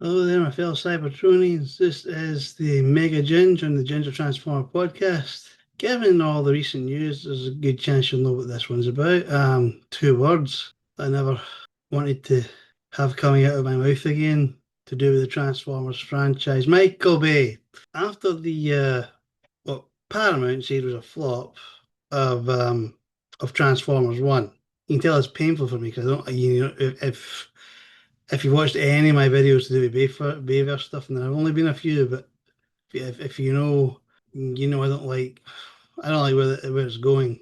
Hello there, my fellow Cybertronians. This is the Mega Ginge on the Ginger Transformer podcast. Given all the recent news, there's a good chance you'll know what this one's about. Two words I never wanted to have coming out of my mouth again to do with the Transformers franchise. Michael Bay. After the what Paramount said was a flop of um, of Transformers One, you can tell it's painful for me because I don't, if you watched any of my videos to do with Bayverse stuff, and there have only been a few, but if you know, I don't like where it's going.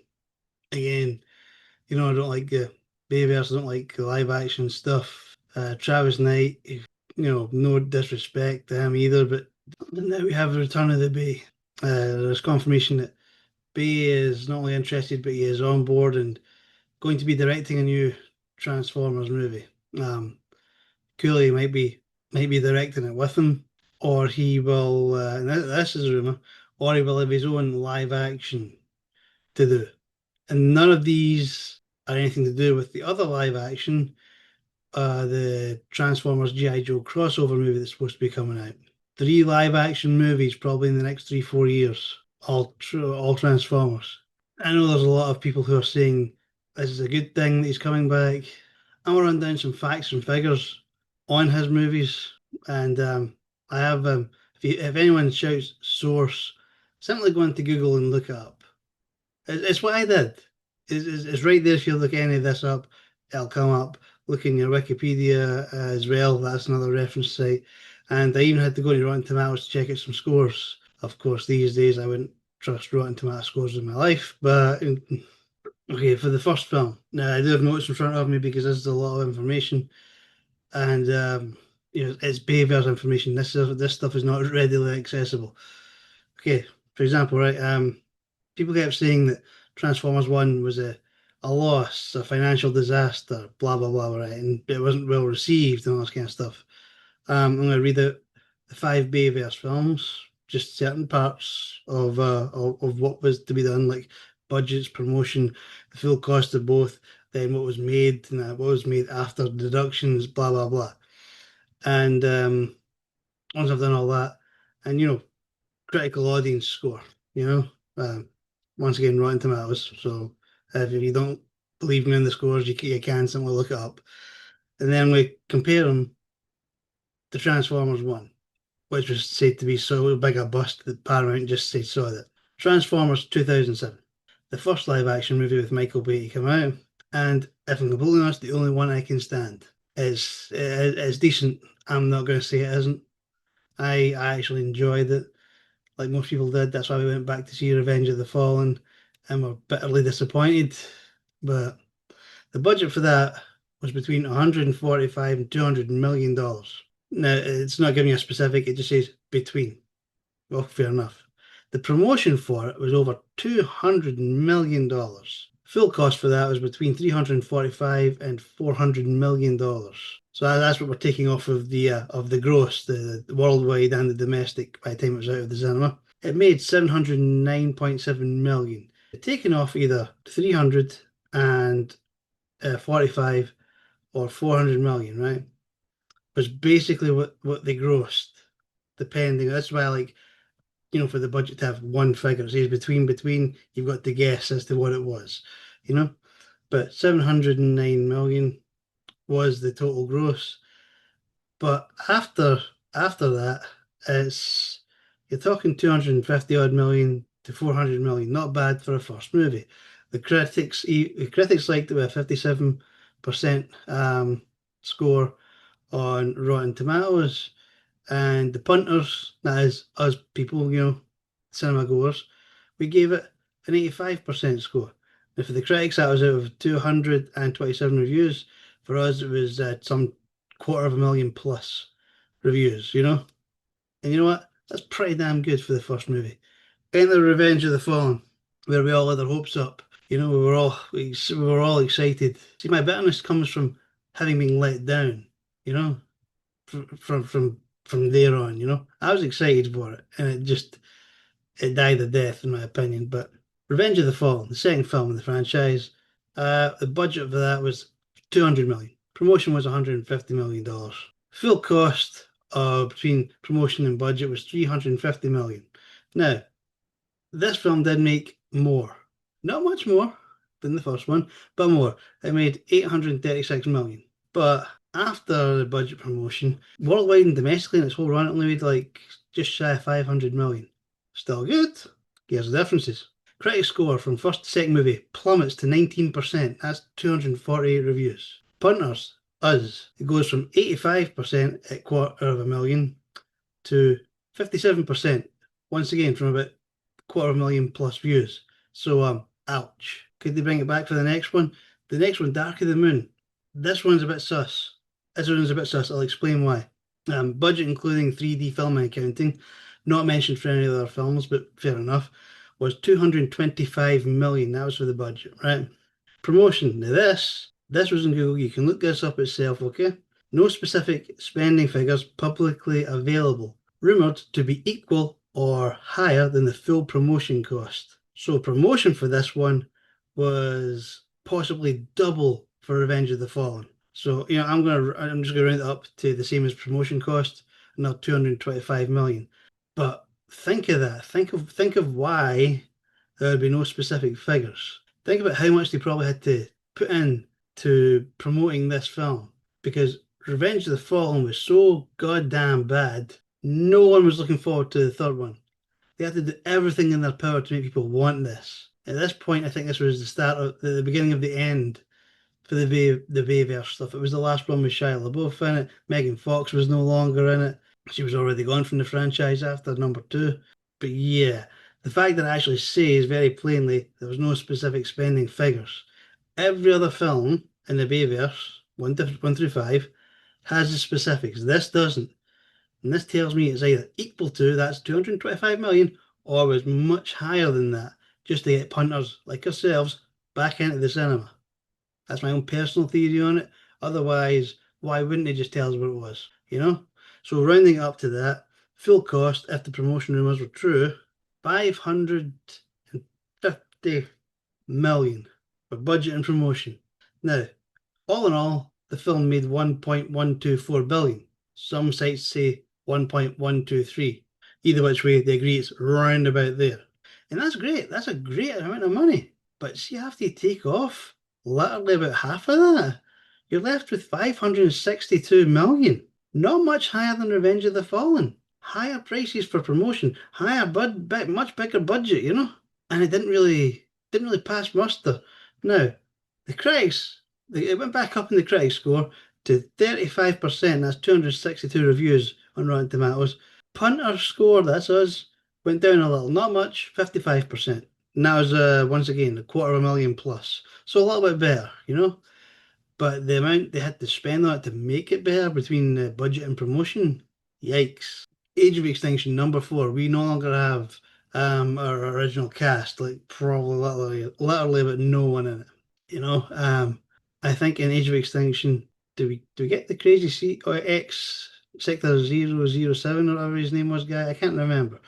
Again, I don't like the Bayverse. I don't like the live action stuff. Travis Knight, no disrespect to him either, but now we have the return of the Bay. There's confirmation that Bay is not only interested, but he is on board and going to be directing a new Transformers movie. Cooley might be directing it with him, or he will. And this is a rumor, or he will have his own live action to do. And none of these are anything to do with the other live action, the Transformers GI Joe crossover movie that's supposed to be coming out. Three live action movies probably in the next 3-4 years, all Transformers. I know there's a lot of people who are saying this is a good thing that he's coming back. I'm gonna run down some facts and figures on his movies, and I have if anyone shouts source, simply go into Google and look it up. It's what I did. It's right there. If you look any of this up, it'll come up. Look in your Wikipedia as well. That's another reference site. And I even had to go to Rotten Tomatoes to check out some scores. Of course, these days I wouldn't trust Rotten Tomatoes scores in my life. But okay, for the first film, now I do have notes in front of me because this is a lot of information, and it's Bayverse information. This stuff is not readily accessible. Okay, for example, right, people kept saying that Transformers One was a loss, a financial disaster, blah blah blah, right, and it wasn't well received and all this kind of stuff. I'm going to read out the five Bayverse films, just certain parts of what was to be done, like budgets, promotion, the full cost of both, then what was made and what was made after deductions, blah blah blah. And once I've done all that, and critical audience score, you know, once again, Rotten Tomatoes. So if you don't believe me in the scores, you can simply look it up. And then we compare them to Transformers 1, which was said to be so big a bust that Paramount just said saw it. Transformers 2007, the first live action movie with Michael Bay came out. And if I'm completely honest, the only one I can stand. It's decent. I'm not going to say it isn't. I actually enjoyed it, like most people did. That's why we went back to see Revenge of the Fallen and were bitterly disappointed. But the budget for that was between 145 and $200 million. Now, it's not giving you a specific, it just says between. Well, fair enough. The promotion for it was over $200 million. Full cost for that was between 345 and $400 million. So that's what we're taking off of the gross, the worldwide and the domestic by the time it was out of the cinema. It made 709.7 million. Taking off either 345 or 400 million, right? Was basically what they grossed, depending. That's why, like, for the budget to have one figure, it says between, you've got to guess as to what it was, you know. But 709 million was the total gross. But after that, it's you're talking 250 odd million to 400 million. Not bad for a first movie. The critics liked it with a 57% score on Rotten Tomatoes, and the punters, that is us people, cinema goers, we gave it an 85% score. And for the critics, that was out of 227 reviews. For us, it was some quarter of a million plus reviews, And you know what? That's pretty damn good for the first movie. In the Revenge of the Fallen, where we all had our hopes up, we were all excited. See, my bitterness comes from having been let down, you know, from there on. I was excited for it, and it died a death in my opinion. But Revenge of the Fallen, the second film in the franchise, the budget for that was 200 million. Promotion was 150 million dollars. Full cost between promotion and budget was 350 million. Now, this film did make more, not much more than the first one, but more. It made 836 million. But after the budget promotion, worldwide and domestically in its whole run, it only made like just shy of 500 million. Still good. Here's the differences. Critic score from first to second movie plummets to 19%. That's 248 reviews. Punters, Us, it goes from 85% at $250,000 to 57%. Once again, from about $250,000 plus views. So, ouch. Could they bring it back for the next one? The next one, Dark of the Moon. This one's a bit sus. This one's a bit sus. I'll explain why. Budget including 3D film and accounting, not mentioned for any other films, but fair enough, was 225 million. That was for the budget, right? Promotion. Now this was in Google. You can look this up itself, okay? No specific spending figures publicly available. Rumored to be equal or higher than the full promotion cost. So promotion for this one was possibly double for Revenge of the Fallen. So I'm just gonna round it up to the same as promotion cost, now 225 million. But think of that. Think of why there would be no specific figures. Think about how much they probably had to put in to promoting this film because Revenge of the Fallen was so goddamn bad. No one was looking forward to the third one. They had to do everything in their power to make people want this. At this point, I think this was the start of the beginning of the end for the Bayverse stuff. It was the last one with Shia LaBeouf in it. Megan Fox was no longer in it. She was already gone from the franchise after number two. But yeah, the fact that it actually says very plainly there was no specific spending figures. Every other film in the Bayverse, one through five, has the specifics. This doesn't. And this tells me it's either equal to, that's 225 million, or was much higher than that, just to get punters like ourselves back into the cinema. That's my own personal theory on it. Otherwise, why wouldn't they just tell us what it was? You know? So rounding up to that, full cost, if the promotion rumours were true, 550 million for budget and promotion. Now, all in all, the film made 1.124 billion. Some sites say 1.123. Either which way, they agree it's round about there. And that's great. That's a great amount of money. But see, after you take off literally about half of that, you're left with 562 million. Not much higher than Revenge of the Fallen. Higher prices for promotion, much bigger budget, you know? And it didn't really pass muster. Now, the critics, it went back up in the critic score to 35%. That's 262 reviews on Rotten Tomatoes. Punter score, that's us, went down a little, not much, 55%. And that was, once again, $250,000 plus. So a little bit better, you know? But the amount they had to spend on it to make it better between the budget and promotion, yikes. Age of Extinction, number 4. We no longer have our original cast, like probably literally about no one in it. You know, I think in Age of Extinction, do we get the crazy C or X Sector 007 or whatever his name was, guy? I can't remember.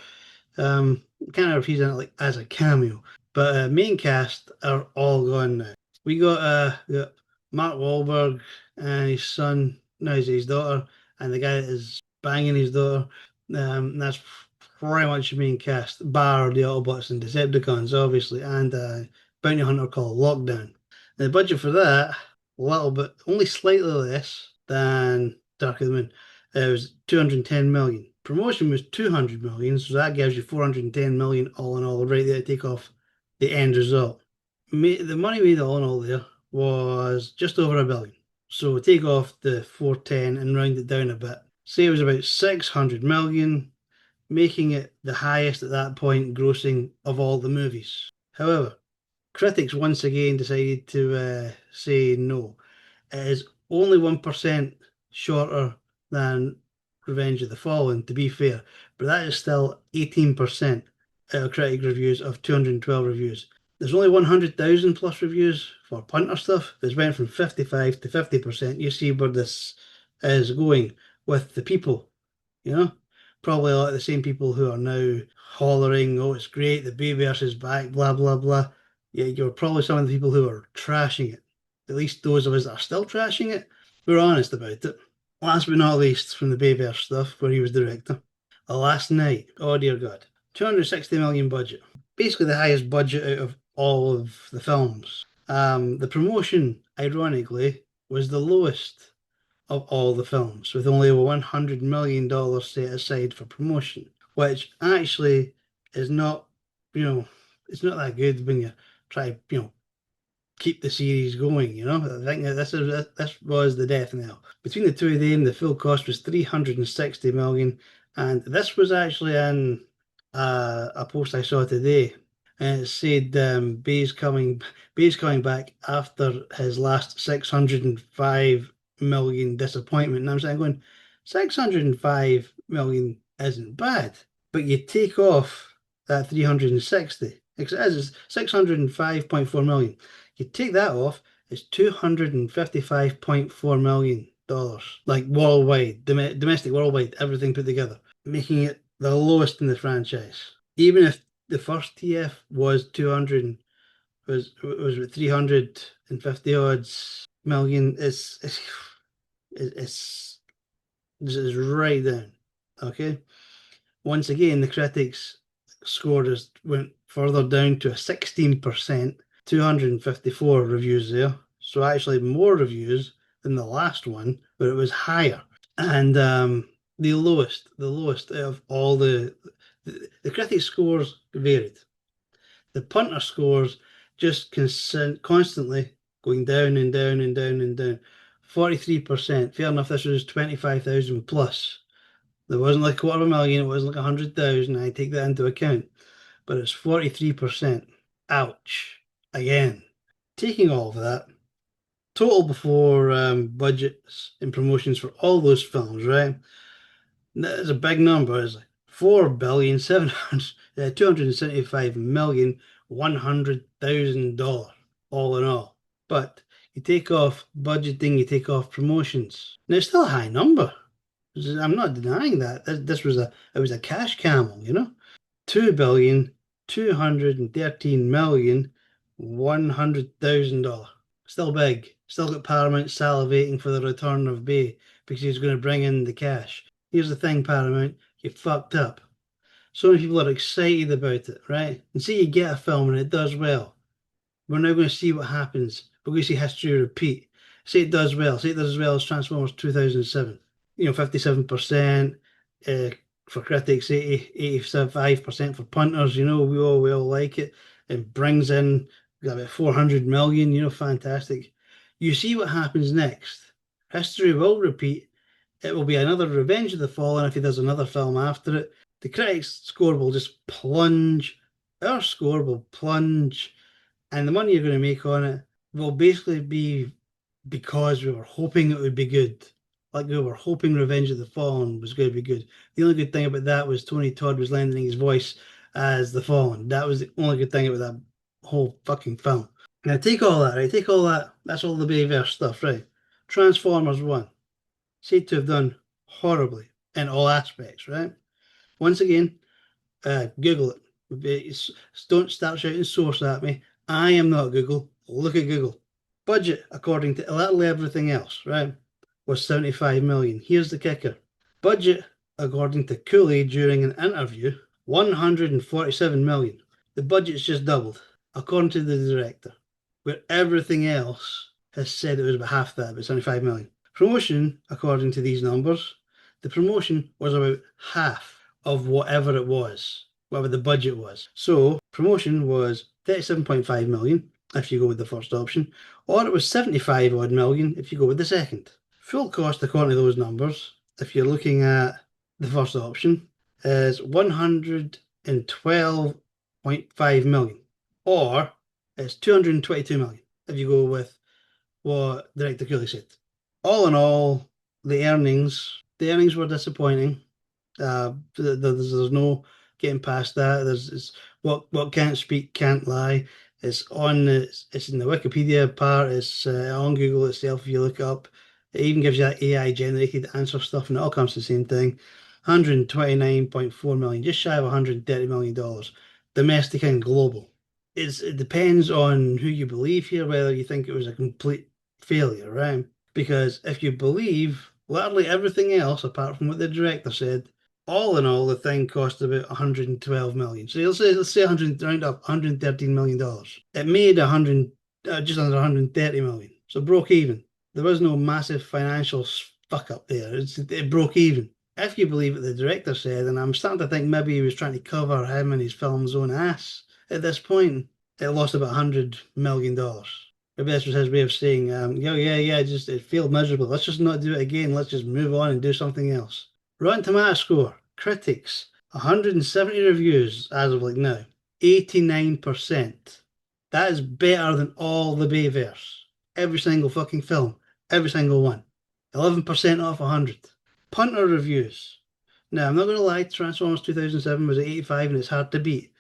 I can't remember if he's in it like as a cameo. But main cast are all gone now. We got Mark Wahlberg and his son, no, his daughter, and the guy that is banging his daughter. That's pretty much the main cast, bar the Autobots and Decepticons, obviously, and a bounty hunter called Lockdown. The budget for that, a little bit, only slightly less than Dark of the Moon. It was 210 million. Promotion was 200 million, so that gives you 410 million all in all, right there to take off the end result. The money made all in all there was just over a billion. So take off the 410 and round it down a bit. Say it was about 600 million, making it the highest at that point grossing of all the movies. However, critics once again decided to say no. It is only 1% shorter than Revenge of the Fallen, to be fair, but that is still 18% out of critic reviews of 212 reviews. There's only 100,000 plus reviews for punter stuff. It's went from 55 to 50%. You see where this is going with the people, you know? Probably a lot of the same people who are now hollering, oh, it's great, the Bayverse is back, blah, blah, blah. Yeah, you're probably some of the people who are trashing it. At least those of us that are still trashing it, we're honest about it. Last but not least, from the Bayverse stuff, where he was director. The Last Night. Oh dear God. 260 million budget. Basically the highest budget out of all of the films. The promotion, ironically, was the lowest of all the films, with only $100 million set aside for promotion, which actually is not, you know, it's not that good when you try, keep the series going. I think that this was the death knell. Between the two of them, the full cost was 360 million, and this was actually in a post I saw today, and it said Bay's coming back after his last 605 million disappointment. And I'm saying, going, 605 million isn't bad, but you take off that 360. It's 605.4 million. You take that off, it's $255.4 million, like worldwide, domestic, worldwide, everything put together, making it the lowest in the franchise. Even if the first TF was 200, was 350 odds million, it's, it's right down. Okay. Once again, the critics score just went further down to a 16%, 254 reviews there. So actually more reviews than the last one, but it was higher. And the lowest of all the critic scores varied. The punter scores just constantly going down and down and down and down. 43%. Fair enough, this was 25,000 plus. There wasn't like a quarter of a million, it wasn't like 100,000. I take that into account. But it's 43%. Ouch. Again. Taking all of that, total before budgets and promotions for all those films, right? That is a big number. It's like 4,700,000, 275,100,000 all in all. But you take off budgeting, you take off promotions. Now it's still a high number. I'm not denying that. This was a cash camel, 2,213,100,000. Still big. Still got Paramount salivating for the return of Bay because he's going to bring in the cash. Here's the thing, Paramount, you fucked up. So many people are excited about it, right? And see you get a film and it does well. We're now going to see what happens. We're going to see history repeat. Say it does well. Say it does as well as Transformers 2007. 57% uh, for critics, 85% for punters. We all like it. It brings in about 400 million. Fantastic. You see what happens next. History will repeat. It will be another Revenge of the Fallen if he does another film after it. The critics' score will just plunge. Our score will plunge, and the money you're going to make on it will basically be because we were hoping it would be good. Like we were hoping Revenge of the Fallen was going to be good. The only good thing about that was Tony Todd was lending his voice as the Fallen. That was the only good thing about that whole fucking film. Now take all that, right? Take all that. That's all the Bayverse stuff, right? Transformers 1, said to have done horribly in all aspects, right? Once again, Google it. Don't start shouting source at me. I am not Google. Look at Google. Budget, according to literally everything else, right, was 75 million. Here's the kicker. Budget, according to Cooley during an interview, 147 million. The budget's just doubled, according to the director, where everything else has said it was about half that, about 75 million. Promotion, according to these numbers, the promotion was about half of whatever it was, whatever the budget was. So promotion was 37.5 million if you go with the first option, or it was 75 odd million if you go with the second. Full cost according to those numbers, if you're looking at the first option, is 112.5 million, or it's 222 million if you go with what Director Cooley said. All in all, the earnings were disappointing. There's no getting past that. There's what can't speak can't lie. It's in the Wikipedia part. It's on Google itself. If you look up, it even gives you that AI generated answer stuff, and it all comes to the same thing. 129.4 million, just shy of 130 million dollars, domestic and global. It depends on who you believe here, whether you think it was a complete failure, right? Because if you believe Literally everything else, apart from what the director said, all in all, the thing cost about 112 million. So let's say 100, round up 113 million dollars. It made 100, just under 130 million. So broke even. There was no massive financial fuck up there. It broke even. If you believe what the director said, and I'm starting to think maybe he was trying to cover him and his film's own ass at this point, it lost about $100 million. Maybe this was his way of saying, yeah, just it failed miserably. Let's just not do it again. Let's just move on and do something else. Rotten Tomato score, critics, 170 reviews as of like now, 89%. That is better than all the Bayverse. Every single fucking film, every single one. 11% off 100. Punter reviews. Now, I'm not going to lie, Transformers 2007 was at 85 and it's hard to beat.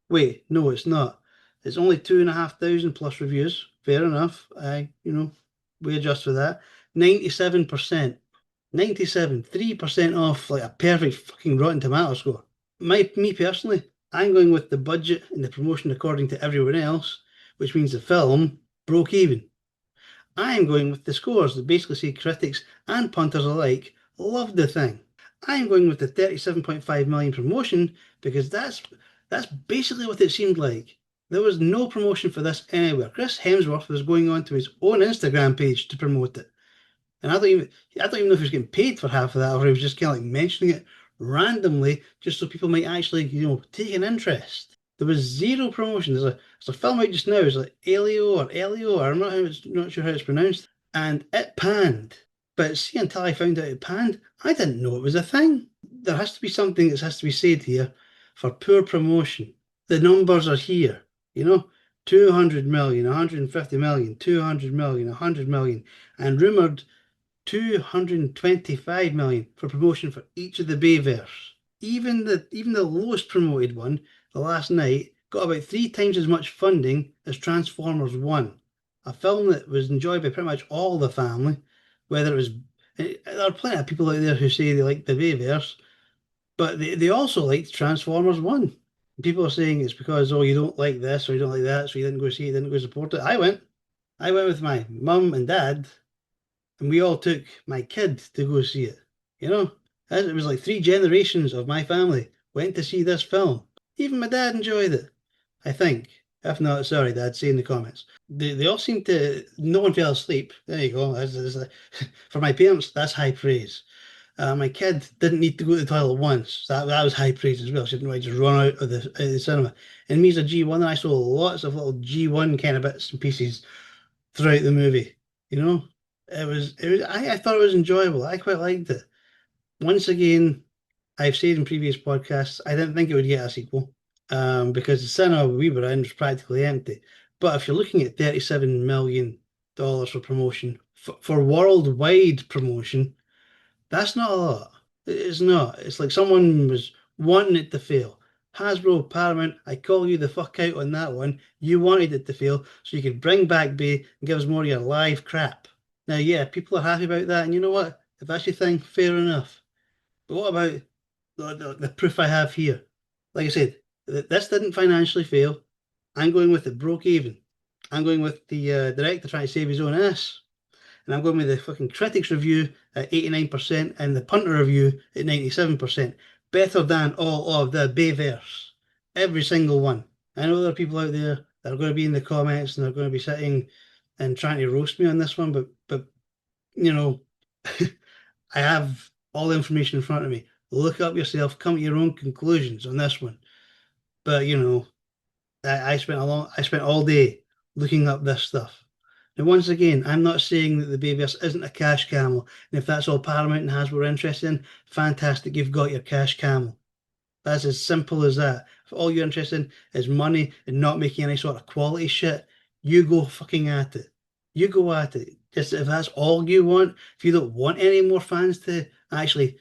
Wait, no, it's not. It's only 2,500 plus reviews. Fair enough. We adjust for that. 97%. 97, 3% off like a perfect fucking Rotten Tomato score. Me personally, I'm going with the budget and the promotion according to everyone else, which means the film broke even. I am going with the scores that basically say critics and punters alike loved the thing. I am going with the 37.5 million promotion because that's basically what it seemed like. There was no promotion for this anywhere. Chris Hemsworth was going on to his own Instagram page to promote it. And I don't even know if he was getting paid for half of that or he was just kind of like mentioning it randomly just so people might actually, take an interest. There was zero promotion. There's a film out just now. It's like Elio. I'm not sure how it's pronounced. And it panned. But see, until I found out it panned, I didn't know it was a thing. There has to be something that has to be said here for poor promotion. The numbers are here, 200 million, 150 million, 200 million, 100 million, and rumoured 225 million for promotion for each of the Bayverse. Even the lowest promoted one, The Last Night, got about 3 times as much funding as Transformers 1, a film that was enjoyed by pretty much all the family, whether it was. There are plenty of people out there who say they like the Bayverse, but they also liked Transformers 1. People are saying it's because, oh, you don't like this or you don't like that, so you didn't go see it, didn't go support it. I went. I went with my mum and dad, and we all took my kid to go see it. It was like 3 generations of my family went to see this film. Even my dad enjoyed it, I think. If not, sorry, Dad, say in the comments. They all seem to, no one fell asleep. There you go. For my parents, that's high praise. My kid didn't need to go to the toilet once. That was high praise as well. She didn't just run out of the cinema. And me as a G1, I saw lots of little G1 kind of bits and pieces throughout the movie. I thought it was enjoyable. I quite liked it. Once again, I've said in previous podcasts, I didn't think it would get a sequel because the cinema we were in was practically empty. But if you're looking at $37 million for promotion, for worldwide promotion, that's not a lot. It's not. It's like someone was wanting it to fail. Hasbro, Paramount, I call you the fuck out on that one. You wanted it to fail so you could bring back Bay and give us more of your live crap. Now, yeah, people are happy about that, and you know what? If that's your thing, fair enough. But what about the proof I have here? Like I said, this didn't financially fail. I'm going with it broke even. I'm going with the director trying to save his own ass. And I'm going with the fucking critics review at 89% and the punter review at 97%. Better than all of the Bayverse. Every single one. I know there are people out there that are going to be in the comments and they're going to be sitting and trying to roast me on this one, but you know, I have all the information in front of me. Look up yourself, come to your own conclusions on this one. But I spent all day looking up this stuff. Now, once again, I'm not saying that the Bayverse isn't a cash camel, and if that's all Paramount and Hasbro are interested in, fantastic, you've got your cash camel. That's as simple as that. If all you're interested in is money and not making any sort of quality shit, you go fucking at it. You go at it. Just if that's all you want, if you don't want any more fans to actually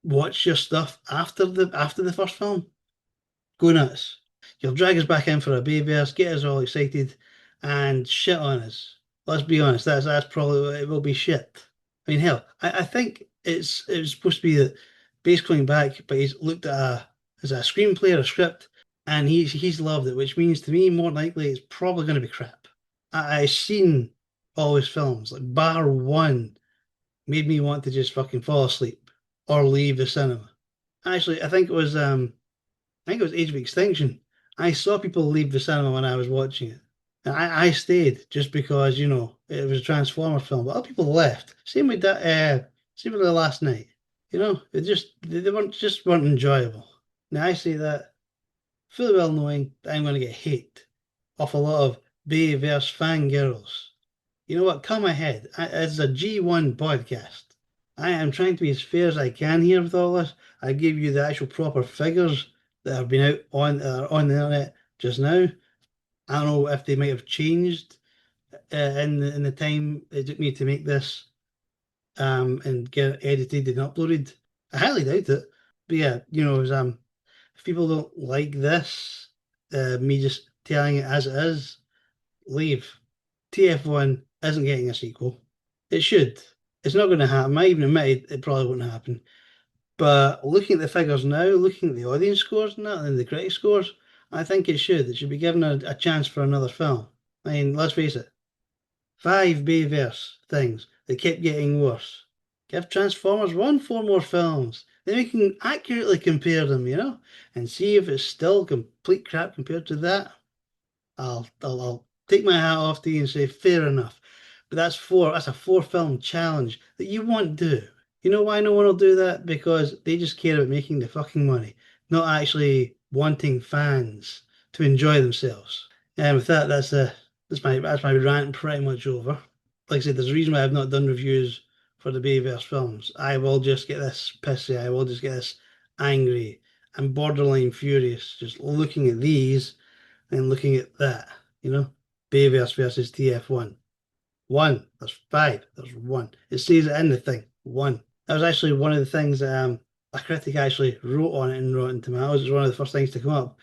watch your stuff after the first film, go nuts. You'll drag us back in for a Bayverse, get us all excited, and shit on us. Let's be honest, that's probably it will be shit. I mean, hell, I think it's supposed to be that Bay's coming back, but he's looked at as a screenplay or a script, and he's loved it, which means to me more likely it's probably going to be crap. I've seen all his films, like bar one, made me want to just fucking fall asleep or leave the cinema. Actually, I think it was Age of Extinction. I saw people leave the cinema when I was watching it. And I stayed just because, it was a Transformer film. But other people left. Same with the last night. They weren't enjoyable. Now I say that fully well knowing that I'm going to get hate off a lot of Bay versus fangirls. You know what? Come ahead. It's a G1 podcast. I am trying to be as fair as I can here with all this. I give you the actual proper figures that have been out on the internet just now. I don't know if they might have changed in the time it took me to make this and get it edited and uploaded. I highly doubt it. But yeah, if people don't like this, me just telling it as it is, leave. TF1 isn't getting a sequel. It should. It's not going to happen. I even admitted it probably won't happen. But looking at the figures now, looking at the audience scores and that, and the critic scores, I think it should. It should be given a chance for another film. I mean, let's face it. 5 Bayverse things that kept getting worse. Give Transformers 1 4 more films. Then we can accurately compare them, and see if it's still complete crap compared to that. I'll take my hat off to you and say fair enough. But that's a 4 film challenge that you won't do. You know why no one will do that? Because they just care about making the fucking money, not actually wanting fans to enjoy themselves. And with that, that's my rant pretty much over. Like I said, there's a reason why I've not done reviews for the Bayverse films. I will just get this pissy. I will just get this angry. I'm borderline furious just looking at these and looking at that. Bayverse versus TF1. One. There's 5. There's 1. It says it in the thing. 1. That was actually one of the things that a critic actually wrote on it in Rotten Tomatoes. It was one of the first things to come up.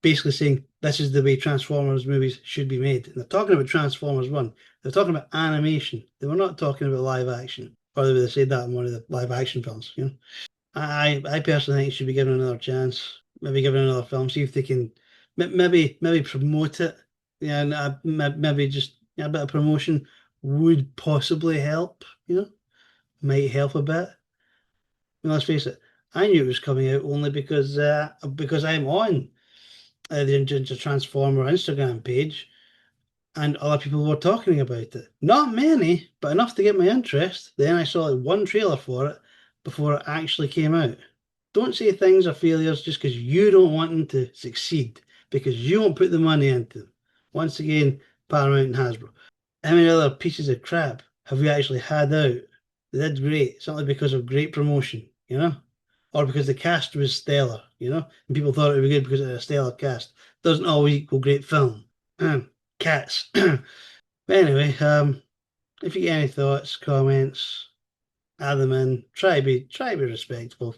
Basically saying this is the way Transformers movies should be made. And they're talking about Transformers 1. They're talking about animation. They were not talking about live action. Or they would have said that in one of the live action films. I personally think it should be given another chance. Maybe given another film. See if they can maybe promote it. Yeah, and maybe just a bit of promotion would possibly help. Might help a bit. Let's face it. I knew it was coming out only because I'm on the Transformer Instagram page, and other people were talking about it. Not many, but enough to get my interest. Then I saw one trailer for it before it actually came out. Don't say things are failures just because you don't want them to succeed, because you won't put the money into them. Once again, Paramount and Hasbro. How many other pieces of crap have we actually had out that did great, simply because of great promotion, or because the cast was stellar, and people thought it would be good because it had a stellar cast. Doesn't always equal great film. Cats. But anyway, if you get any thoughts, comments, add them in. Try to be respectful.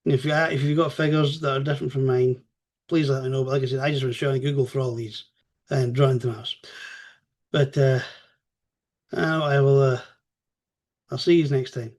And if you've got figures that are different from mine, please let me know. But like I said, I just was showing Google for all these and Rotten Tomatoes. But I will. I'll see you next time.